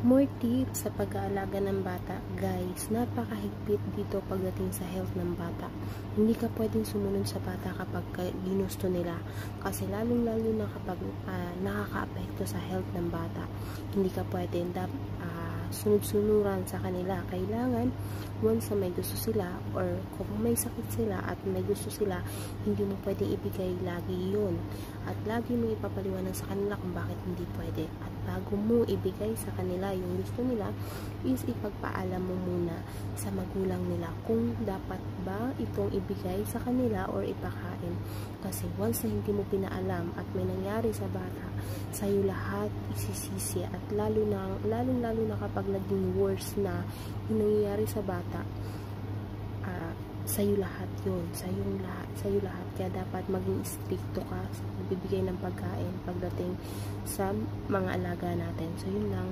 More tips sa pag-aalaga ng bata. Guys, napakahigpit dito pagdating sa health ng bata. Hindi ka pwedeng sumunod sa bata kapag ginusto nila. Kasi lalong-lalo na kapag nakaka-apekto sa health ng bata. Hindi ka pwedeng sunod-sunuran sa kanila. Kailangan, once na may gusto sila or kung may sakit sila at may gusto sila, hindi mo pwedeng ibigay lagi yun. At lagi mo ipapaliwanag sa kanila kung bakit hindi pwede. At bago mo ibigay sa kanila yung gusto nila, is ipagpaalam mo muna sa magulang nila kung dapat ba itong ibigay sa kanila or ipakain. Kasi once na hindi mo pinaalam at may nangyari sa bata, sa'yo lahat isisisi. At lalo na kapag naging worse na yung nangyayari sa bata, sa'yo lahat yun. Sa'yo lahat. Kaya dapat maging stricto ka sa pagbibigay ng pagkain pagdating sa mga alaga natin. So, yun lang.